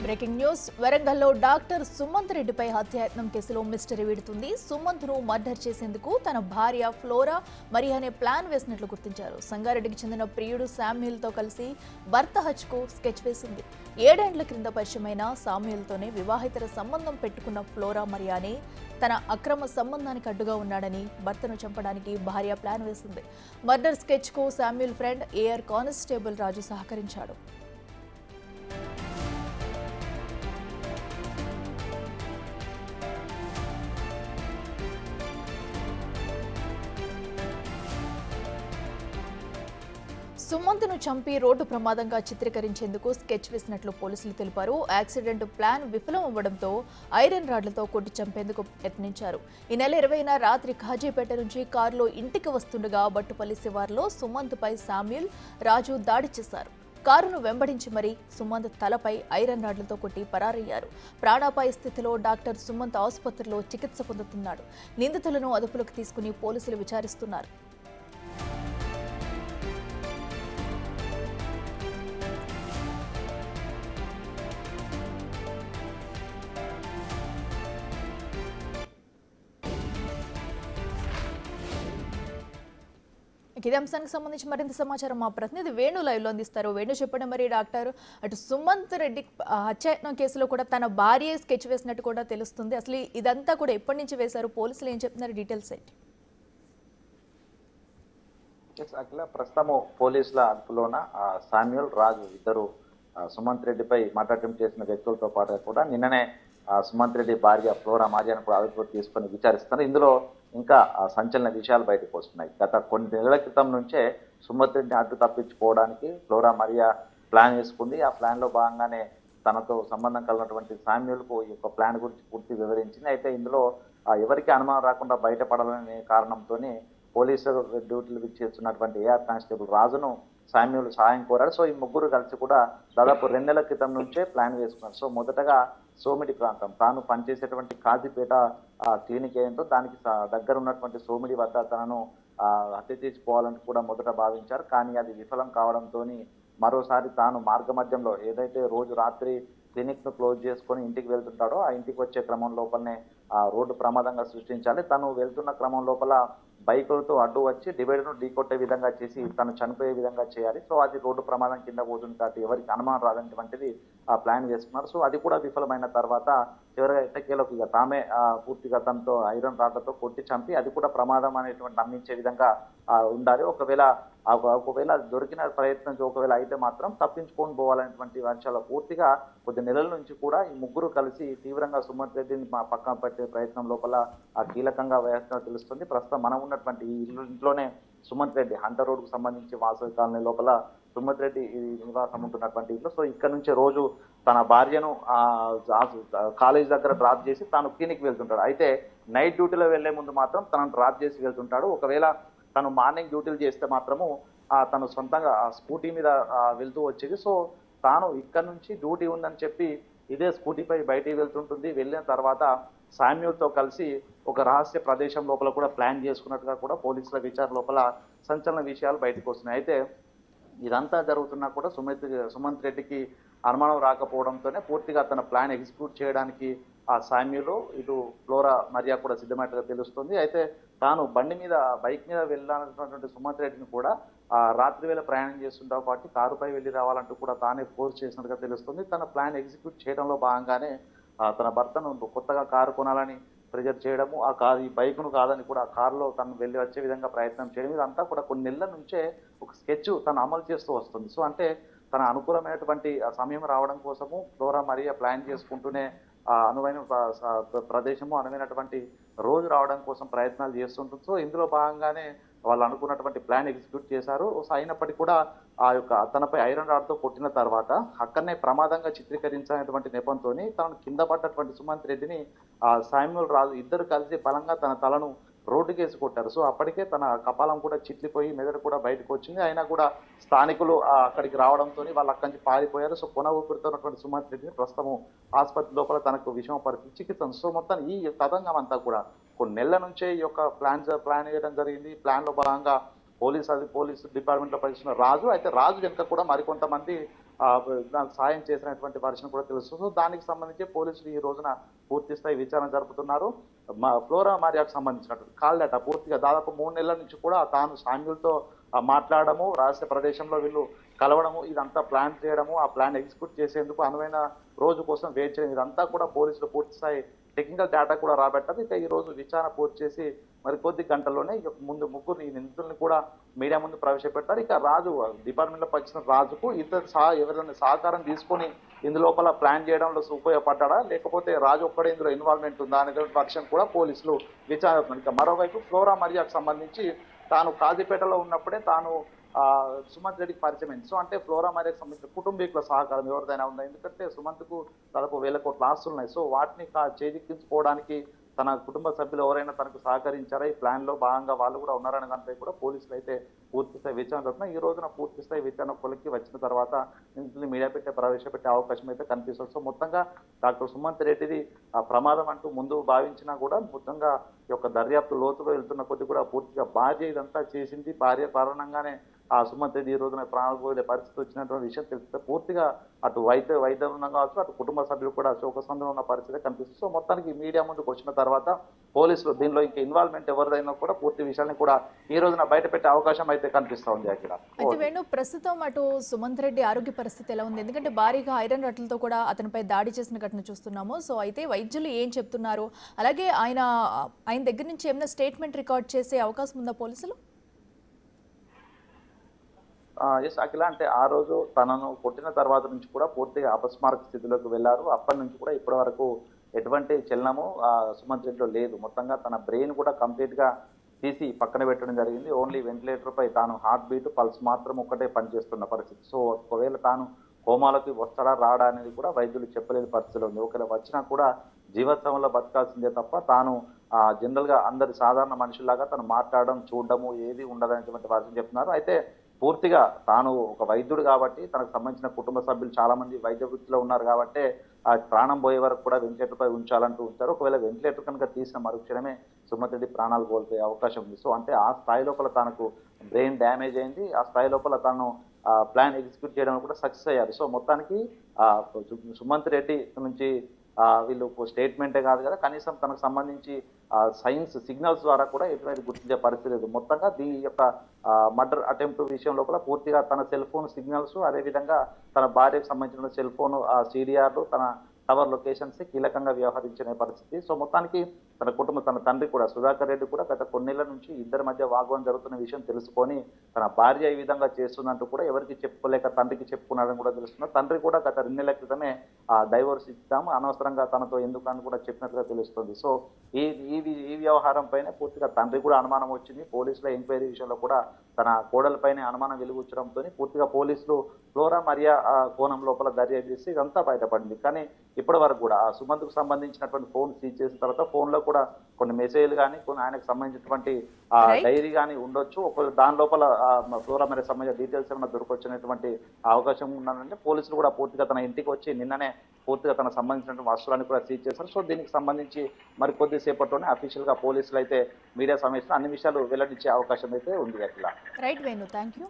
Breaking news వరంగల్లో doctor Sumanth రెడ్డిపై హత్యాయత్నం కేసులో మిస్టరీ వీడుతుంది. సుమంత్ను మర్డర్ చేసేందుకు తన భార్య ఫ్లోరా మరియానే ప్లాన్ వేసినట్లు గుర్తించారు. సంగారెడ్డికి చెందిన ప్రియుడు శామ్యూల్తో కలిసి భర్త హత్యకు స్కెచ్ వేసింది. 7 ఏళ్ల క్రింద పరిచయమైన శామ్యూల్తోనే వివాహితర సంబంధం పెట్టుకున్న ఫ్లోరా మరియానే తన అక్రమ సంబంధానికి అడ్డుగా ఉన్నాడని భర్తను చంపడానికి భార్య ప్లాన్ వేసింది. మర్డర్ స్కెచ్కు Samuel friend AR constable Raju సహకరించాడు. సుమంత్ను చంపి రోడ్డు ప్రమాదంగా చిత్రీకరించేందుకు స్కెచ్ వేసినట్లు పోలీసులు తెలిపారు. యాక్సిడెంట్ ప్లాన్ విఫలం అవ్వడంతో ఐరన్ రాడ్లతో కొట్టి చంపేందుకు యత్నించారు. ఈ నెల 20న రాత్రి కాజీపేట నుంచి కారులో ఇంటికి వస్తుండగా బట్టుపల్లి శివార్లో సుమంత్పై శామ్యూల్, రాజు దాడి చేశారు. కారును వెంబడించి మరీ సుమంత్ తలపై ఐరన్ రాడ్లతో కొట్టి పరారయ్యారు. ప్రాణాపాయ స్థితిలో డాక్టర్ సుమంత్ ఆసుపత్రిలో చికిత్స పొందుతున్నాడు. నిందితులను అదుపులోకి తీసుకుని పోలీసులు విచారిస్తున్నారు. ఇదే అంశానికి సంబంధించి మరింత సమాచారం మా ప్రతినిధి వేణు లైవ్ లో అందిస్తారు. వేణు చెప్పండి, మరి డాక్టర్ అటు సుమంత్ రెడ్డి హత్యాయత్నం కేసులో కూడా తన భార్య స్కెచ్ వేసినట్టు కూడా తెలుస్తుంది. అసలు ఇదంతా కూడా ఎప్పటి నుంచి వేశారు, పోలీసులు ఏం చెప్తున్నారు, డీటెయిల్స్ ఏంటి? అట్లా ప్రస్తుతము పోలీసుల అదుపులోన శామ్యూల్, రాజు ఇద్దరు సుమంత్ రెడ్డిపై మర్డర్ అటెంప్ట్ చేసిన వ్యక్తులతో పాటు కూడా నిన్ననే సుమంత్ రెడ్డి భార్య ఫ్లోరా మాజియాను కూడా అదుపులోకి తీసుకొని విచారిస్తున్నారు. ఇందులో ఇంకా సంచలన విషయాలు బయటకు వస్తున్నాయి. గత కొన్ని నెలల క్రితం నుంచే సుమంత్ రెడ్డిని అడ్డు తప్పించుకోవడానికి ఫ్లోరా మరియా ప్లాన్ వేసుకుంది. ఆ ప్లాన్లో భాగంగానే తనతో సంబంధం కలిగినటువంటి శామ్యూల్కు ఈ యొక్క ప్లాన్ గురించి పూర్తి వివరించింది. అయితే ఇందులో ఎవరికి అనుమానం రాకుండా బయటపడాలనే కారణంతోనే పోలీసులు డ్యూటీలు ఇచ్చేస్తున్నటువంటి ఏఆర్ కానిస్టేబుల్ రాజును శామ్యూల్ సహాయం కోరాడు. సో ఈ ముగ్గురు కలిసి కూడా దాదాపు 2 నెలల క్రితం నుంచే ప్లాన్ వేసుకున్నారు. సో మొదటగా సోమిడి ప్రాంతం, తాను పనిచేసేటువంటి కాజీపేట క్లినిక్ ఏంటో దానికి దగ్గర ఉన్నటువంటి సోమిడి వద్ద తనను హత్య చేసుకోవాలని కూడా మొదట భావించారు. కానీ అది విఫలం కావడంతో మరోసారి తాను మార్గ మధ్యంలో ఏదైతే రోజు రాత్రి క్లినిక్ను క్లోజ్ చేసుకొని ఇంటికి వెళ్తుంటాడో ఆ ఇంటికి వచ్చే క్రమం లోపలనే రోడ్డు ప్రమాదంగా సృష్టించాలి. తను వెళ్తున్న క్రమం లోపల బైకులతో అడ్డు వచ్చి డివైడర్ను ఢీకొట్టే విధంగా చేసి తను చనిపోయే విధంగా చేయాలి. సో అది రోడ్డు ప్రమాదం కింద పోతుంది కాబట్టి ఎవరికి అనుమానం రాదనేటువంటిది ఆ ప్లాన్ వేసుకున్నారు. సో అది కూడా విఫలమైన తర్వాత చివరిగా ఎట్టకేలకు ఇక తామే పూర్తిగా తనతో ఐరన్ రాడ్లతో కొట్టి చంపి అది కూడా ప్రమాదం అనేటువంటి నమ్మించే విధంగా ఉండాలి. ఒకవేళ దొరికిన ప్రయత్నం ఒకవేళ అయితే మాత్రం తప్పించుకొని పోవాలనేటువంటి అంశాలు పూర్తిగా కొద్ది నెలల నుంచి కూడా ఈ ముగ్గురు కలిసి తీవ్రంగా సుమంత్ రెడ్డిని పక్కన పెట్టే ప్రయత్నం లోపల కీలకంగా వేస్తున్నట్టు తెలుస్తుంది. ప్రస్తుతం మనం ఉన్నటువంటి ఈ ఇంట్లోనే సుమంత్ రెడ్డి హంటర్ రోడ్కు సంబంధించి వాసవి కాలనీ లోపల సుమంత్ రెడ్డి నివాసం ఉంటున్నటువంటి ఇల్లు. సో ఇక్కడ నుంచి రోజు తన భార్యను కాలేజ్ దగ్గర డ్రాప్ చేసి తాను క్లినిక్ వెళ్తుంటాడు. అయితే నైట్ డ్యూటీలో వెళ్లే ముందు మాత్రం తనను డ్రాప్ చేసి వెళ్తుంటాడు. ఒకవేళ తను మార్నింగ్ డ్యూటీలు చేస్తే మాత్రము తను సొంతంగా స్కూటీ మీద వెళ్తూ వచ్చేది. సో తాను ఇక్కడ నుంచి డ్యూటీ ఉందని చెప్పి ఇదే స్కూటీపై బయటికి వెళ్తుంటుంది. వెళ్ళిన తర్వాత శామ్యూల్తో కలిసి ఒక రహస్య ప్రదేశం లోపల కూడా ప్లాన్ చేసుకున్నట్టుగా కూడా పోలీసుల విచారణ లోపల సంచలన విషయాలు బయటకు వస్తున్నాయి. అయితే ఇదంతా జరుగుతున్నా కూడా సుమంత్ రెడ్డికి అనుమానం రాకపోవడంతోనే పూర్తిగా తన ప్లాన్ ఎగ్జిక్యూట్ చేయడానికి ఆ శామ్యూల్ ఇటు ఫ్లోరా మరియా కూడా సిద్ధమైనట్టుగా తెలుస్తుంది. అయితే తాను బైక్ మీద వెళ్ళాలనుకున్నటువంటి సుమంత్ రెడ్డిని కూడా రాత్రి వేళ ప్రయాణం చేస్తుంటావు కాబట్టి కారుపై వెళ్ళి రావాలంటూ కూడా తానే ఫోర్స్ చేసినట్టుగా తెలుస్తుంది. తన ప్లాన్ ఎగ్జిక్యూట్ చేయడంలో భాగంగానే తన భర్తను కొత్తగా కారు కొనాలని ప్రెజర్ చేయడము, ఈ బైక్ను కాదని కూడా ఆ కారులో తను వెళ్ళి వచ్చే విధంగా ప్రయత్నం చేయడం, ఇదంతా కూడా కొన్ని నెలల నుంచే ఒక స్కెచ్ తను అమలు చేస్తూ వస్తుంది. సో అంటే తన అనుకూలమైనటువంటి సమయం రావడం కోసము ఫ్లోరా మరియా ప్లాన్ చేసుకుంటూనే అనువైన ప్రదేశము, అనువైనటువంటి రోజు రావడం కోసం ప్రయత్నాలు చేస్తుంటుంది. సో ఇందులో భాగంగానే వాళ్ళు అనుకున్నటువంటి ప్లాన్ ఎగ్జిక్యూట్ చేశారు. సో అయినప్పటికీ కూడా తనపై ఐరన్ రాడ్తో కొట్టిన తర్వాత అక్కడనే ప్రమాదంగా చిత్రీకరించినటువంటి నెపంతో తనను కింద పడ్డటువంటి సుమంత్ రెడ్డిని శామ్యూల్, రాజు ఇద్దరు కలిసి బలంగా తన తలను రోడ్డుకేసి కొట్టారు. సో అప్పటికే తన కపాలం కూడా చిట్లిపోయి మెదడు కూడా బయటకు వచ్చింది. అయినా కూడా స్థానికులు అక్కడికి రావడంతో వాళ్ళు అక్కడి నుంచి పారిపోయారు. సో కొన ఊపిరితో ఉన్నటువంటి సుమంత్ రెడ్డిని ప్రస్తుతం ఆసుపత్రి లోపల తనకు విషమ పరిస్థితి చికిత్స. సో మొత్తం ఈ తతంగం అంతా కూడా కొన్ని నెలల నుంచే ఈ యొక్క ప్లాన్ చేయడం జరిగింది. ప్లాన్లో భాగంగా పోలీసు డిపార్ట్మెంట్లో పనిచేసిన రాజు, అయితే రాజు వెనుక కూడా మరికొంతమంది దానికి సాయం చేసినటువంటి వర్షన్ కూడా తెలుసు. సో దానికి సంబంధించి పోలీసులు ఈ రోజున పూర్తి స్థాయి విచారణ జరుపుతున్నారు. ఫ్లోరా మారియాకు సంబంధించినటువంటి కాల్ డేటా పూర్తిగా దాదాపు 3 నెలల నుంచి కూడా తాను సామ్యూల్తో మాట్లాడము, రహస్య ప్రదేశంలో వీళ్ళు కలవడము, ఇదంతా ప్లాన్ చేయడము, ఆ ప్లాన్ ఎగ్జిక్యూట్ చేసేందుకు అనువైన రోజు కోసం వెయిట్ చేయడం, ఇదంతా కూడా పోలీసులు పూర్తి స్థాయి టెక్నికల్ డేటా కూడా రాబట్టారు. ఇక ఈ రోజు విచారణ పూర్తి చేసి మరి కొద్ది గంటల్లోనే ఇక ముందు ముగ్గురు ఈ నిందితుల్ని కూడా మీడియా ముందు ప్రవేశపెట్టారు. ఇక రాజు డిపార్ట్మెంట్ లో పనిచిన రాజుకు ఇతర ఎవరైనా సహకారం తీసుకొని ఇందులోపల ప్లాన్ చేయడంలో ఉపయోగపడ్డా, లేకపోతే రాజు ఒక్కడే ఇందులో ఇన్వాల్వ్మెంట్ ఉందా అనే పక్షం కూడా పోలీసులు విచారిస్తున్నారు. ఇక మరోవైపు ఫ్లోరా మరియాకు సంబంధించి తాను కాజీపేటలో ఉన్నప్పుడే తాను సుమంత్ రెడ్డికి పరిచయం అయింది. సో అంటే ఫ్లోరా మరియాకు సంబంధించిన కుటుంబీకుల సహకారం ఎవరిదైనా ఉందా, ఎందుకంటే సుమంత్కు దాదాపు 1000 కోట్ల ఆస్తులు ఉన్నాయి. సో వాటిని చేజిక్కించుకోవడానికి తన కుటుంబ సభ్యులు ఎవరైనా తనకు సహకరించారా, ఈ ప్లాన్ లో భాగంగా వాళ్ళు కూడా ఉన్నారనే దానిపై కూడా పోలీసులు అయితే పూర్తి స్థాయి విచారణ జరుగుతున్నాయి. ఈ రోజున పూర్తి స్థాయి విచారణ కొలికి వచ్చిన తర్వాత నిందితుల్ని మీడియా ప్రవేశపెట్టే అవకాశం అయితే కనిపిస్తుంది. సో మొత్తంగా డాక్టర్ సుమంత్ రెడ్డిది ప్రమాదం అంటూ ముందు భావించినా కూడా మొత్తంగా ఈ యొక్క దర్యాప్తు లోతుగా వెళ్తున్న కొద్ది కూడా పూర్తిగా భార్య ఇదంతా చేసింది, భార్య కారణంగానే సుమంత్ రెడ్డి ఈ రోజున ప్రాణాలు పోయే పరిస్థితి వచ్చినటువంటి విషయం తెలిస్తే పూర్తిగా అటు వైద్య బృందం కావచ్చు, అటు కుటుంబ సభ్యులు కూడా శోకసంద్రంలో ఉన్న పరిస్థితి కనిపిస్తుంది. సో మొత్తానికి మీడియా ముందుకు వచ్చిన తర్వాత పోలీసులు దీనిలో ఇంకా ఇన్వాల్వ్మెంట్ ఎవరిదైనా కూడా పూర్తి విషయాన్ని కూడా ఈ రోజున బయట పెట్టే అవకాశం అయితే కనిపిస్తా ఉంది. అక్కడ అయితే వేణు, ప్రస్తుతం అటు సుమంత్ రెడ్డి ఆరోగ్య పరిస్థితి ఎలా ఉంది? ఎందుకంటే భారీగా ఐరన్ రట్లతో కూడా అతనిపై దాడి చేసిన ఘటన చూస్తున్నాము. సో అయితే వైద్యులు ఏం చెప్తున్నారు, అలాగే ఆయన దగ్గర నుంచి ఏమైనా స్టేట్మెంట్ రికార్డ్ చేసే అవకాశం ఉందా పోలీసులు? ఎస్ అఖిల, అంటే ఆ రోజు తనను కొట్టిన తర్వాత నుంచి కూడా పూర్తిగా అపస్మారక స్థితిలోకి వెళ్ళారు. అప్పటి నుంచి కూడా ఇప్పటి వరకు ఎటువంటి చలనము సుమంత్ రెడ్డిలో లేదు. మొత్తంగా తన బ్రెయిన్ కూడా కంప్లీట్ గా తీసి పక్కన పెట్టడం జరిగింది. ఓన్లీ వెంటిలేటర్ పై తాను హార్ట్ బీట్, పల్స్ మాత్రం ఒక్కటే పనిచేస్తున్న పరిస్థితి. సో ఒకవేళ తాను కోమాలోకి వస్తాడా రాడా అనేది కూడా వైద్యులు చెప్పలేని పరిస్థితిలో ఉంది. ఒకవేళ వచ్చినా కూడా జీవోత్సవంలో బతకాల్సిందే తప్ప తాను జనరల్ గా అందరి సాధారణ మనుషుల్లాగా తను మాట్లాడడం చూడడము ఏది ఉండదనేటువంటి వారిని చెప్తున్నారు. అయితే పూర్తిగా తాను ఒక వైద్యుడు కాబట్టి తనకు సంబంధించిన కుటుంబ సభ్యులు చాలా మంది వైద్య వృత్తిలో ఉన్నారు కాబట్టి ఆ ప్రాణం పోయే వరకు కూడా వెంటిలేటర్ పై ఉంచాలంటూ ఉంచారు. ఒకవేళ వెంటిలేటర్ కనుక తీసిన మరుక్షణమే సుమంత్ రెడ్డి ప్రాణాలు కోల్పోయే అవకాశం ఉంది. సో అంటే ఆ స్థాయి లోపల తనకు బ్రెయిన్ డ్యామేజ్ అయింది, ఆ స్థాయి లోపల తాను ప్లాన్ ఎగ్జిక్యూట్ చేయడం కూడా సక్సెస్ అయ్యారు. సో మొత్తానికి సుమంత్ రెడ్డి నుంచి వీళ్ళు స్టేట్మెంటే కాదు కదా, కనీసం తనకు సంబంధించి సైన్స్ సిగ్నల్స్ ద్వారా కూడా ఎటువంటి గుర్తించే పరిస్థితి లేదు. మొత్తంగా దీని యొక్క మర్డర్ అటెంప్ట్ విషయంలో కూడా పూర్తిగా తన సెల్ ఫోన్ సిగ్నల్స్, అదేవిధంగా తన భార్యకు సంబంధించిన సెల్ ఫోన్ CDRలు, తన టవర్ లొకేషన్స్ కీలకంగా వ్యవహరించిన పరిస్థితి. సో మొత్తానికి తన తండ్రి కూడా సుధాకర్ రెడ్డి కూడా గత కొన్నేళ్ల నుంచి ఇద్దరి మధ్య వాగ్వాదం జరుగుతున్న విషయం తెలుసుకొని తన భార్య ఈ విధంగా చేస్తుందంటూ కూడా ఎవరికి చెప్పుకోలేక తండ్రికి చెప్పుకున్నారని కూడా తెలుస్తున్నారు. తండ్రి కూడా గత 2 నెలల క్రితమే డైవోర్స్ ఇచ్చాము, అనవసరంగా తనతో ఎందుకు అని కూడా చెప్పినట్లుగా తెలుస్తుంది. సో ఈ వ్యవహారం పైన పూర్తిగా తండ్రి కూడా అనుమానం వచ్చింది. పోలీసుల ఎంక్వైరీ విషయంలో కూడా తన కోడలపైనే అనుమానం వెలుగుచ్చడంతో పూర్తిగా పోలీసులు ఫ్లోరా మరియా కోణం లోపల దర్యాప్తు చేసి ఇదంతా బయటపడింది. కానీ ఇప్పటి వరకు కూడా సుమంత్కు సంబంధించినటువంటి ఫోన్ సీజ్ చేసిన తర్వాత ఫోన్ లో కూడా కొన్ని మెసేజ్లు కానీ కొన్ని ఆయనకు సంబంధించినటువంటి డైరీ కానీ ఉండొచ్చు. దాని లోపల ఫ్లోరా మరియా సంబంధించిన డీటెయిల్స్ ఏమైనా దొరకొచ్చినటువంటి అవకాశం ఉన్నానంటే పోలీసులు కూడా పూర్తిగా తన ఇంటికి వచ్చి నిన్ననే పూర్తిగా తనకు సంబంధించినటువంటి వస్తువులను కూడా సీజ్ చేశారు. సో దీనికి సంబంధించి మరి కొద్దిసేపట్లోనే అఫీషియల్ గా పోలీసులు అయితే మీడియా సమావేశంలో అన్ని విషయాలు వెల్లడించే అవకాశం అయితే ఉంది. అట్లా రైట్ వేణు, థ్యాంక్ యూ.